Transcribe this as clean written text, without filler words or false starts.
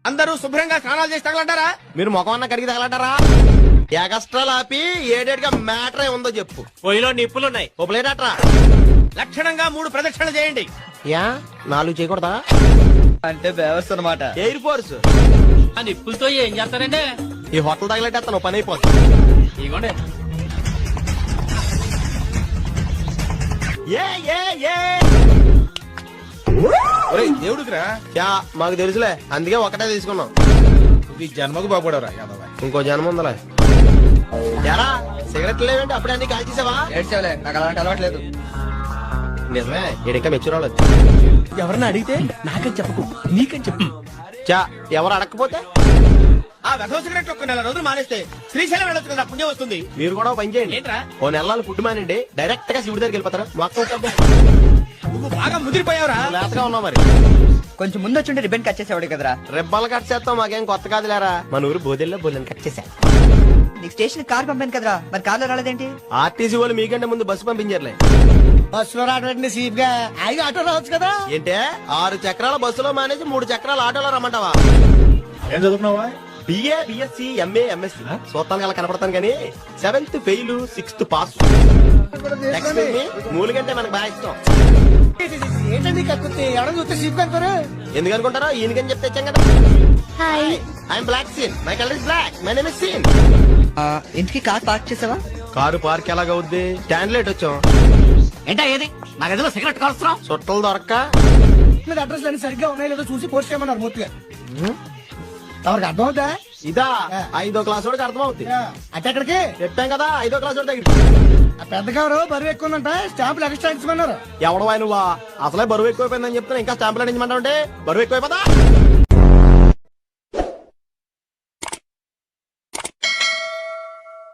అందరూ శుభ్రంగా స్నానాలు చేసి తగలంటారా? మీరు ముఖం అన్న కడిగి తగలంటారా? ఎగస్ట్రాలు ఆపి ఏడేడుగా మ్యాటర్ ఏముందో చెప్పు. పొయ్యిలో నిప్పులున్నాయి, ఓ ప్లేట్ అట్రా. లక్షణంగా 3 ప్రదక్షిణలు చేయండి. యా 4 చేయకూడదా? అంటే వ్యవస్థ అనమాట. Air force. ఆ నిప్పులతో ఏం చేస్తారండి? ఈ హోటల్ తగలెట్టేస్తాను, పని అయిపోతుంది. ఇదిగోండి. దేవుడికిరా యా మాకు తెలుసులే, అందుకే ఒకటే తీసుకున్నాం. ఈ జన్మకు బాగుపడవరా యాదవ. ఇంకో జన్మ ఉందలే. ఎరా సిగరెట్ లేవంటే అప్పుడే అన్ని కాల్చేసావా? ఏడ్చేవలే, నాకు అలాంటి అలవాట్లేదు. నిజమే, ఎడిక మెచ్చురాలేదు. ఎవరన్నా అడిగితే నాకని చెప్పకు, నీకని చెప్పు. చా ఎవరు అడగకపోతే ఆ వెధవ సిగరెట్ ఒక 4 రోజులు మానేస్తే శ్రీశైలం వెళ్ళొచ్చు కదా, పుణ్యం వస్తుంది. మీరు కూడా ఓ పని చేయండి. ఏంట్రా? ఓ నెలలు ఫుడ్ మానండి, డైరెక్ట్ గా శివుడి దగ్గరికి వెళ్ళిపోతారు. మొత్తం నువ్వు బాగా ముదిరిపోయావురా. లేతగా ఉన్నావు మరి. కొంచెం ముందు వచ్చి రిబన్ కట్ చేసేవాడు కదరా. రెబ్బలు కట్ చేస్తాం, మాకేం కొత్త కాదు లేరా. మన ఊరు బోదెల్లో బోలని కట్ చేశా. నీకు స్టేషన్ కార్ పంపాను కదరా, మరి కార్లో రాలేదేంటి? ఆర్టీసీ వాళ్ళు మీకంటే ముందు బస్సు పంపించారులే. బస్సులో రావడం సీప్ గా ఐదు ఆటో రావచ్చు కదా. ఏంటే 6 చక్రాల బస్సులో మానేసి 3 చక్రాల ఆటోలో రమ్మంటావా? ఏం చదువుకున్నావా? బిఏ బిఎస్సి ఎంఏ ఎంఎస్సి సోతాలు అలా కనపడతాను కానీ 7th ఫెయిల్ 6th పాస్. మూలికంటే మనకు బాగా ఇష్టం. ఏంటండి కక్కుతే ఎవడ చూస్తే సీప్ కనుకోరు. ఎందుకు అనుకుంటారో ఈయనకని చెప్తే ఇచ్చాం కదా. Hi I'm black Sean, my colour is black, my name is Sean. ఇంటికి కార్ పార్క్ చేసావా? కారు పార్క్ ఎలాగవుద్ది? స్టాండ్ లేట్ వచ్చాం. ఏంటా ఏది నా గదిలో సిగరెట్ కాల్స్తున్నావు? చుట్టలు దొరక్క మీద అడ్రస్ అన్ని సరిగ్గా ఉన్నాయో లేదో చూసి పోస్ట్ చేయమన్నారు మూర్తిగా. ఎవరికి అర్థం అవుతా? ఇదా 5వ క్లాస్ వాడికి అర్థం అవుతుంది. అంటే అక్కడికి చెప్పాం కదా 5వ క్లాస్ వాడి దగ్గర. ఆ పెద్ద కారు బరువు ఎక్కువ ఉందంట, స్టాంపులు ఎక్స్ట్రా ఇచ్చమన్నారు. ఎవడవా నువ్వా? అసలే బరువు ఎక్కువైపోయిందని చెప్తున్నా ఇంకా స్టాంపులు అందించమంటావు అంటే బరువు ఎక్కువైపోతా.